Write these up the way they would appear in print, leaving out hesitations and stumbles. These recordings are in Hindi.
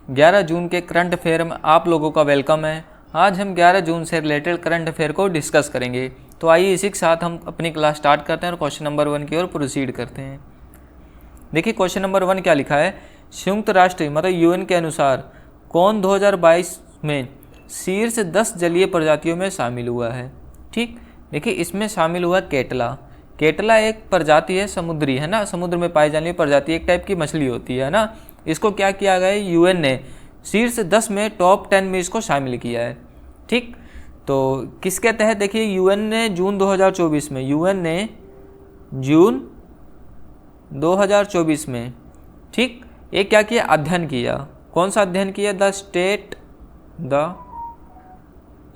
11 जून के करंट अफेयर में आप लोगों का वेलकम है। आज हम 11 जून से रिलेटेड करंट अफेयर को डिस्कस करेंगे। तो आइए इसी के साथ हम अपनी क्लास स्टार्ट करते हैं और क्वेश्चन नंबर 1 की ओर प्रोसीड करते हैं। देखिए क्वेश्चन नंबर 1 क्या लिखा है। संयुक्त राष्ट्र मतलब यूएन के अनुसार कौन 2022 में शीर्ष 10 जलीय प्रजातियों में शामिल हुआ है। ठीक, देखिए इसमें शामिल हुआ केटला। केटला एक प्रजाति है, समुद्री है ना, समुद्र में पाई जाने वाली प्रजाति, एक टाइप की मछली होती है ना। इसको क्या किया गया है, यूएन ने शीर्ष 10 में टॉप 10 में इसको शामिल किया है। ठीक, तो किसके तहत, देखिए यूएन ने जून 2024 में, यूएन ने जून 2024 में, ठीक, एक क्या किया, अध्ययन किया। कौन सा अध्ययन किया, the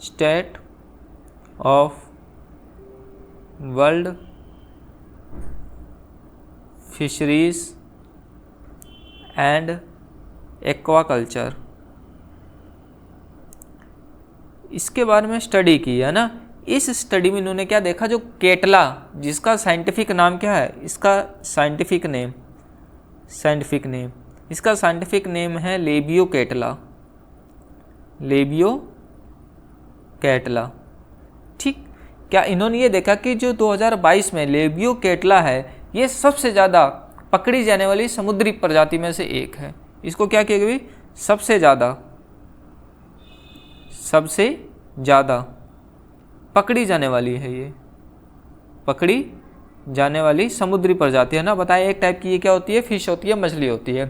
state of world fisheries and aquaculture, इसके बारे में स्टडी की है ना। इस स्टडी में इन्होंने क्या देखा, जो केटला, जिसका साइंटिफिक नाम क्या है, इसका साइंटिफिक नेम है लेबियो कैटला। ठीक, क्या इन्होंने ये देखा कि जो 2022 में लेबियो कैटला है, ये सबसे ज़्यादा पकड़ी जाने वाली समुद्री प्रजाति में से एक है। इसको क्या किया गया, सबसे ज़्यादा पकड़ी जाने वाली है, ये पकड़ी जाने वाली समुद्री प्रजाति है ना। बताया एक टाइप की ये क्या होती है, फिश होती है, मछली होती है।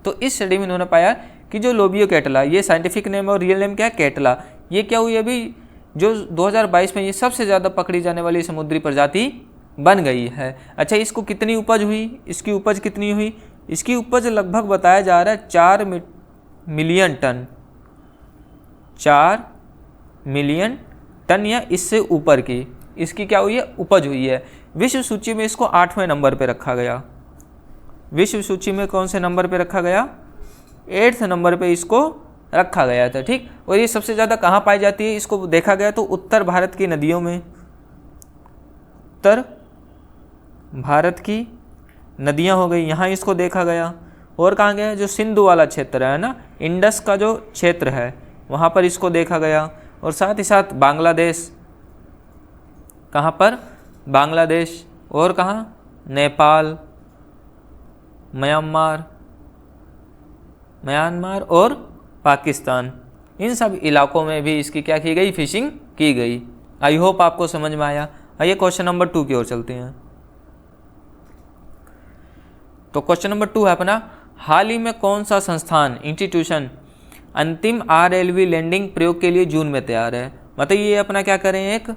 तो इस स्टडी में इन्होंने पाया कि जो लेबियो कैटला, ये साइंटिफिक नेम और रियल नेम क्या है, कैटला, ये क्या हुई अभी जो 2022 में ये सबसे ज़्यादा पकड़ी जाने वाली समुद्री प्रजाति बन गई है। अच्छा, इसको कितनी उपज हुई, इसकी उपज कितनी हुई, इसकी उपज लगभग बताया जा रहा है 4 मिलियन टन, 4 मिलियन टन या इससे ऊपर की इसकी क्या हुई है, उपज हुई है। विश्व सूची में इसको 8वें नंबर पे रखा गया। विश्व सूची में कौन से नंबर पे रखा गया, 8th नंबर पे इसको रखा गया था। ठीक, और ये सबसे ज़्यादा कहाँ पाई जाती है, इसको देखा गया तो उत्तर भारत की नदियों में, उत्तर भारत की नदियाँ हो गई, यहाँ इसको देखा गया। और कहाँ गया, जो सिंधु वाला क्षेत्र है ना, इंडस का जो क्षेत्र है, वहाँ पर इसको देखा गया। और साथ ही साथ बांग्लादेश, कहाँ पर, बांग्लादेश, और कहाँ, नेपाल, म्यांमार और पाकिस्तान, इन सब इलाकों में भी इसकी क्या की गई, फिशिंग की गई। आई होप आपको समझ में आया। आइए क्वेश्चन नंबर 2 की ओर चलते हैं। तो क्वेश्चन नंबर 2 है अपना, हाल ही में कौन सा संस्थान, इंस्टीट्यूशन अंतिम RLV लैंडिंग प्रयोग के लिए जून में तैयार है। मतलब ये अपना क्या कर रहे हैं, एक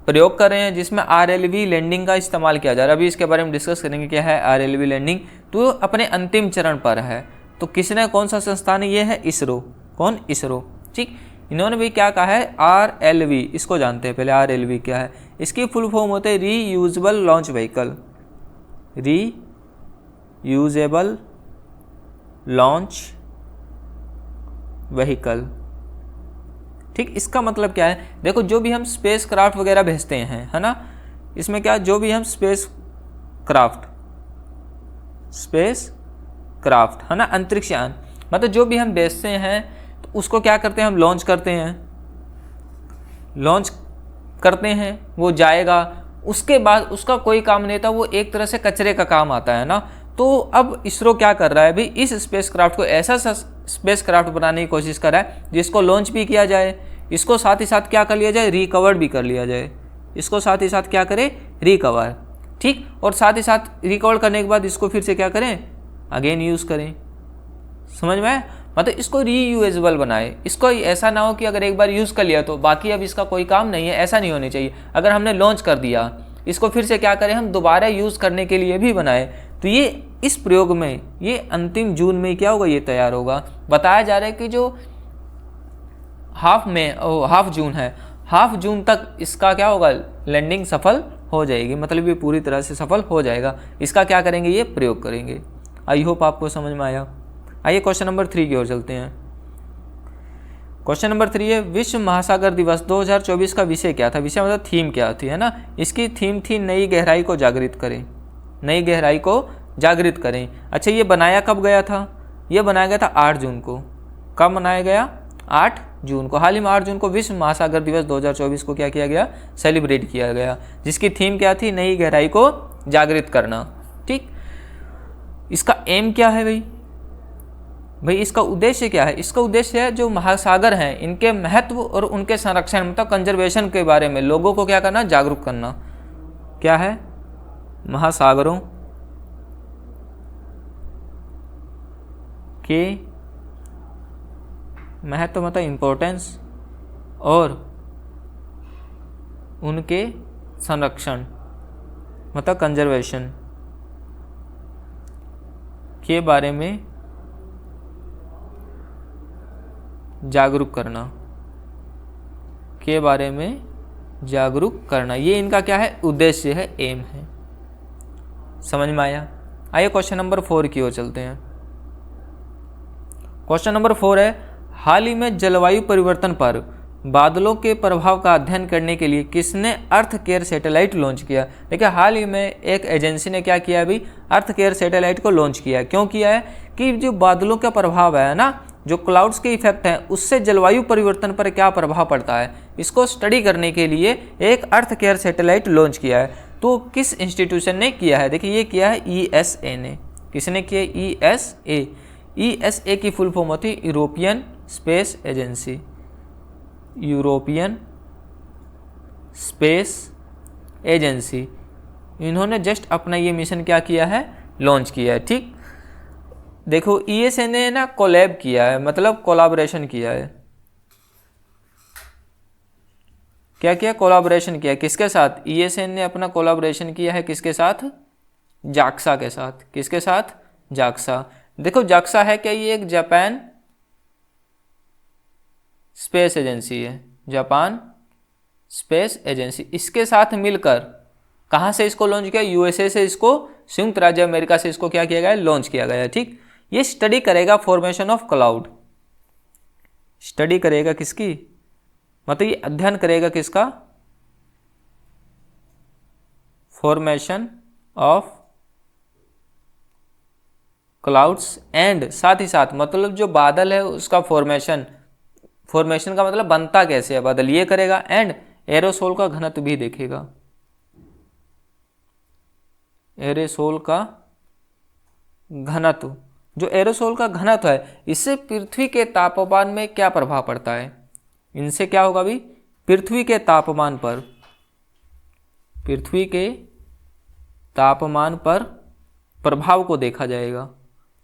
प्रयोग कर रहे हैं जिसमें RLV लैंडिंग का इस्तेमाल किया जा रहा है। अभी इसके बारे में डिस्कस करेंगे क्या है RLV लैंडिंग। तो अपने अंतिम चरण पर है। तो किसने, कौन सा संस्थान है, ये है इसरो। कौन, इसरो। ठीक, इन्होंने भी क्या कहा है, RLV, इसको जानते हैं पहले, RLV क्या है। इसकी फुल फॉर्म होते हैं reusable launch vehicle, reusable launch vehicle. ठीक, इसका मतलब क्या है, देखो जो भी हम स्पेस क्राफ्ट वगैरह भेजते हैं, है ना, इसमें क्या, जो भी हम स्पेस क्राफ्ट है ना, अंतरिक्ष यान, मतलब जो भी हम भेजते हैं तो उसको क्या करते हैं, हम लॉन्च करते हैं, वो जाएगा। उसके बाद उसका कोई काम नहीं था, वो एक तरह से कचरे का काम आता है ना। तो अब इसरो क्या कर रहा है भाई, इस स्पेस क्राफ्ट को ऐसा स्पेस क्राफ्ट बनाने की कोशिश कर रहा है जिसको लॉन्च भी किया जाए, इसको साथ ही साथ क्या कर लिया जाए, रिकवर भी कर लिया जाए। इसको साथ ही साथ क्या करें, रिकवर। ठीक, और साथ ही साथ रिकवर करने के बाद इसको फिर से क्या करें, अगेन यूज़ करें। समझ में आया, मतलब इसको रीयूजेबल बनाए। इसको ऐसा ना हो कि अगर एक बार यूज़ कर लिया तो बाकी अब इसका कोई काम नहीं है, ऐसा नहीं होनी चाहिए। अगर हमने लॉन्च कर दिया, इसको फिर से क्या करें, हम दोबारा यूज़ करने के लिए भी बनाए। तो ये इस प्रयोग में ये अंतिम जून में क्या होगा, ये तैयार होगा। बताया जा रहा है कि जो हाफ जून है, हाफ जून तक इसका क्या होगा, लैंडिंग सफल हो जाएगी, मतलब ये पूरी तरह से सफल हो जाएगा। इसका क्या करेंगे, ये प्रयोग करेंगे। आई होप आपको समझ में आया। आइए क्वेश्चन नंबर 3 की ओर चलते हैं। क्वेश्चन नंबर 3 है, विश्व महासागर दिवस 2024 का विषय क्या था। विषय मतलब थीम क्या थी, है ना। इसकी थीम थी नई गहराई को जागृत करें, नई गहराई को जागृत करें। अच्छा, ये बनाया कब गया था, ये बनाया गया था 8 जून को। कब मनाया गया? 8 जून को। हाल ही में 8 जून को विश्व महासागर दिवस 2024 को क्या किया गया? सेलिब्रेट किया गया, जिसकी थीम क्या थी? नई गहराई को जागृत करना। ठीक, इसका एम क्या है भाई इसका उद्देश्य क्या है? इसका उद्देश्य है जो महासागर हैं इनके महत्व और उनके संरक्षण मतलब कंजर्वेशन के बारे में लोगों को क्या करना? जागरूक करना। क्या है? महासागरों के महत्व मतलब इम्पोर्टेंस और उनके संरक्षण मतलब कंजर्वेशन के बारे में जागरूक करना, के बारे में जागरूक करना, ये इनका क्या है? उद्देश्य है, एम है। समझ में आया? आइए क्वेश्चन नंबर 4 की ओर चलते हैं। क्वेश्चन नंबर 4 है, हाल ही में जलवायु परिवर्तन पर बादलों के प्रभाव का अध्ययन करने के लिए किसने अर्थ केयर सैटेलाइट लॉन्च किया? देखिए हाल ही में एक एजेंसी ने क्या किया अभी? अर्थ केयर सैटेलाइट को लॉन्च किया। क्यों किया है? कि जो बादलों का प्रभाव है ना, जो क्लाउड्स के इफेक्ट हैं, उससे जलवायु परिवर्तन पर क्या प्रभाव पड़ता है, इसको स्टडी करने के लिए एक अर्थ केयर सैटेलाइट लॉन्च किया है। तो किस इंस्टीट्यूशन ने किया है? देखिए ये किया है ESA ने। किसने किया? ESA। ESA की फुल फॉर्म होती है European space agency. European space agency. इन्होंने जस्ट अपना ये मिशन क्या किया है? लॉन्च किया है। ठीक, देखो ESA ने ना कोलैब किया है, मतलब कोलाबोरेशन किया है। क्या किया? कोलाबोरेशन किया। किसके साथ? ESA ने अपना कोलाबोरेशन किया है किसके साथ? जाक्सा के साथ। किसके साथ? जाक्सा। देखो जाक्सा है क्या? ये एक जापान स्पेस एजेंसी है, जापान स्पेस एजेंसी। इसके साथ मिलकर कहाँ से इसको लॉन्च किया? USA से इसको, संयुक्त राज्य अमेरिका से इसको क्या किया गया? लॉन्च किया गया। ठीक, ये स्टडी करेगा फॉर्मेशन ऑफ क्लाउड। स्टडी करेगा किसकी? मतलब ये अध्ययन करेगा किसका? फॉर्मेशन ऑफ क्लाउड्स एंड साथ ही साथ मतलब जो बादल है उसका फॉर्मेशन का मतलब बनता कैसे है बादल, ये करेगा। एंड एरोसोल का घनत्व भी देखेगा। एरोसोल का घनत्व, जो एरोसोल का घनत्व है, इससे पृथ्वी के तापमान में क्या प्रभाव पड़ता है? इनसे क्या होगा भी? पृथ्वी के तापमान पर, पृथ्वी के तापमान पर प्रभाव को देखा जाएगा।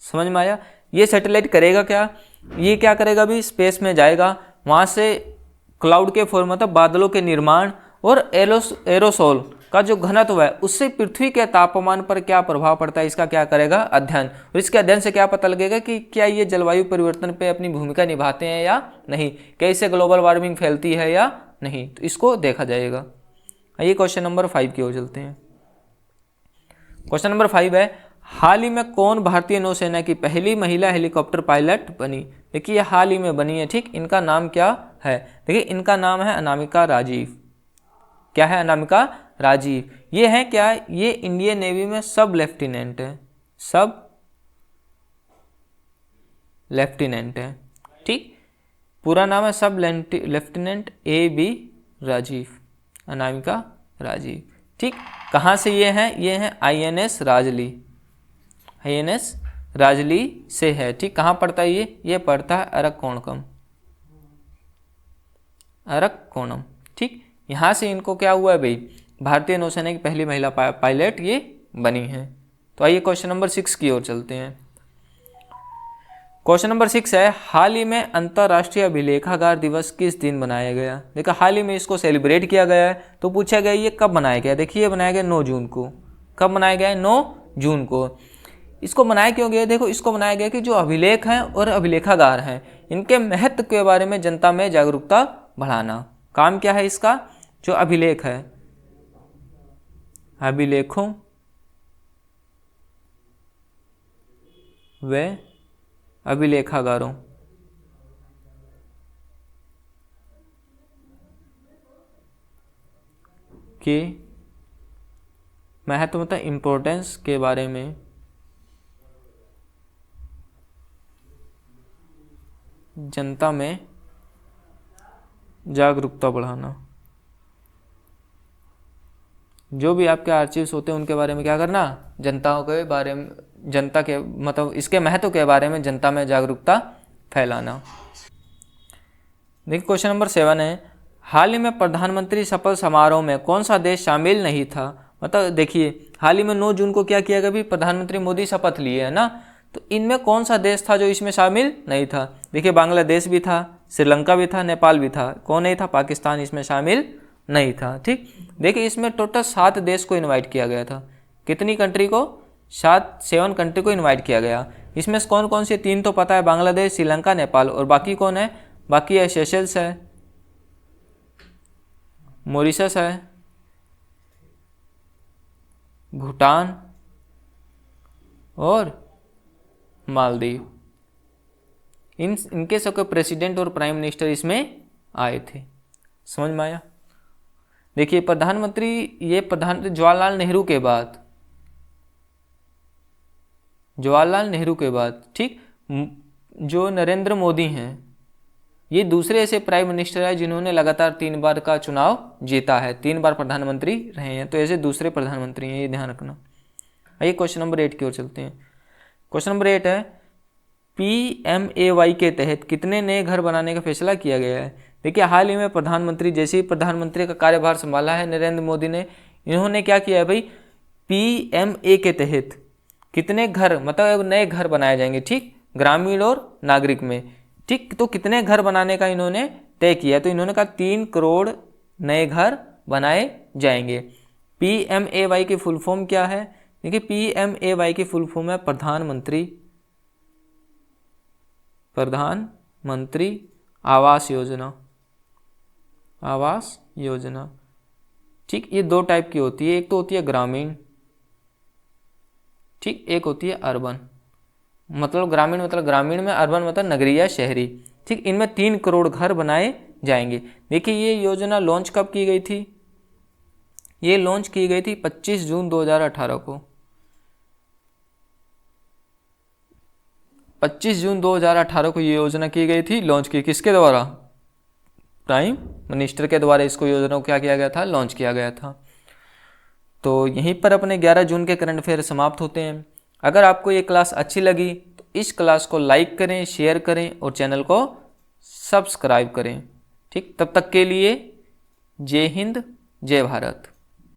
समझ में आया? ये सैटेलाइट करेगा क्या? ये क्या करेगा भी? स्पेस में जाएगा, वहाँ से क्लाउड के फॉर्म मतलब बादलों के निर्माण और एरोसोल का जो घनत्व है उससे पृथ्वी के तापमान पर क्या प्रभाव पड़ता है, इसका क्या करेगा? अध्ययन। और इसके अध्ययन से क्या पता लगेगा कि क्या ये जलवायु परिवर्तन पे अपनी भूमिका निभाते हैं या नहीं, क्या इससे ग्लोबल वार्मिंग फैलती है या नहीं, तो इसको देखा जाएगा। आइए क्वेश्चन नंबर 5 की ओर चलते हैं। क्वेश्चन नंबर 5 है, हाल ही में कौन भारतीय नौसेना की पहली महिला हेलीकॉप्टर पायलट बनी? देखिए ये हाल ही में बनी है। ठीक, इनका नाम क्या है? देखिए इनका नाम है अनामिका राजीव। क्या है? अनामिका राजीव। ये है क्या? ये इंडियन नेवी में सब लेफ्टिनेंट है, सब लेफ्टिनेंट है। ठीक, पूरा नाम है सब लेफ्टिनेंट AB राजीव, अनामिका राजीव। ठीक, कहाँ से ये हैं? ये हैं INS राजली, INS राजली से है। ठीक, कहाँ पड़ता है ये पड़ता है अरक्कोणम, अरक्कोणम। ठीक, यहाँ से इनको क्या हुआ है भाई? भारतीय नौसेना की पहली महिला पायलट ये बनी है। तो आइए क्वेश्चन नंबर 6 की ओर चलते हैं। क्वेश्चन नंबर 6 है, हाल ही में अंतर्राष्ट्रीय अभिलेखागार दिवस किस दिन मनाया गया? देखो हाल ही में इसको सेलिब्रेट किया गया है, तो पूछा गया ये कब मनाया गया? देखिए ये बनाया गया 9 जून को। कब मनाया गया है? 9 जून को। इसको मनाया क्यों गया? देखो इसको मनाया गया कि जो अभिलेख हैं और अभिलेखागार हैं इनके महत्व के बारे में जनता में जागरूकता बढ़ाना। काम क्या है इसका? जो अभिलेख है, अभिलेखों व अभिलेखागारों के महत्व मतलब इम्पोर्टेंस के बारे में जनता में जागरूकता बढ़ाना। जो भी आपके आर्चिव्स होते हैं उनके बारे में क्या करना, जनता के बारे में, जनता के मतलब इसके महत्व के बारे में जनता में जागरूकता फैलाना। देखिए क्वेश्चन नंबर 7 है, हाल ही में प्रधानमंत्री शपथ समारोह में कौन सा देश शामिल नहीं था। मतलब देखिए हाल ही में 9 जून को क्या किया गया, भी प्रधानमंत्री मोदी शपथ लिए है ना, तो इनमें कौन सा देश था जो इसमें शामिल नहीं था। देखिए बांग्लादेश भी था, श्रीलंका भी था, नेपाल भी था, कौन नहीं था, पाकिस्तान इसमें शामिल नहीं था। ठीक, देखिए इसमें टोटल 7 देश को इनवाइट किया गया था। कितनी कंट्री को, 7 कंट्री को इनवाइट किया गया। इसमें से कौन कौन से, 3 तो पता है, बांग्लादेश, श्रीलंका, नेपाल, और बाकी कौन है, बाकी है सेशल्स है, मॉरिशस है, भूटान और मालदीव। इनके सबके प्रेसिडेंट और प्राइम मिनिस्टर इसमें आए थे। समझ में आया। देखिए प्रधानमंत्री, ये प्रधानमंत्री जवाहरलाल नेहरू के बाद ठीक, जो नरेंद्र मोदी हैं, ये दूसरे ऐसे प्राइम मिनिस्टर है जिन्होंने लगातार 3 बार का चुनाव जीता है, 3 बार प्रधानमंत्री रहे हैं, तो ऐसे दूसरे प्रधानमंत्री हैं, ये ध्यान रखना। आइए क्वेश्चन नंबर 8 की ओर चलते हैं। क्वेश्चन नंबर 8 है, PMAY के तहत कितने नए घर बनाने का फैसला किया गया है। देखिए हाल ही में प्रधानमंत्री, जैसे ही प्रधानमंत्री का कार्यभार संभाला है नरेंद्र मोदी ने, इन्होंने क्या किया है भाई, PMA के तहत कितने घर, मतलब नए घर बनाए जाएंगे, ठीक, ग्रामीण और नागरिक में, ठीक, तो कितने घर बनाने का इन्होंने तय किया, तो इन्होंने कहा 3 करोड़ नए घर बनाए जाएंगे। PMAY की फुल फॉर्म क्या है, देखिए PMAY की फुल फॉर्म है प्रधानमंत्री आवास योजना। ठीक, ये 2 टाइप की होती है, एक तो होती है ग्रामीण, ठीक, एक होती है अर्बन। मतलब ग्रामीण मतलब ग्रामीण में, अर्बन मतलब नगरीय या शहरी। ठीक, इनमें 3 करोड़ घर बनाए जाएंगे। देखिए ये योजना लॉन्च कब की गई थी, ये लॉन्च की गई थी 25 जून 2018 को। 25 जून 2018 को ये योजना की गई थी, लॉन्च की किसके द्वारा, प्राइम मिनिस्टर के द्वारा इसको योजना को क्या किया गया था, लॉन्च किया गया था। तो यहीं पर अपने 11 जून के करंट अफेयर समाप्त होते हैं। अगर आपको ये क्लास अच्छी लगी तो इस क्लास को लाइक करें, शेयर करें और चैनल को सब्सक्राइब करें। ठीक, तब तक के लिए जय हिंद, जय भारत।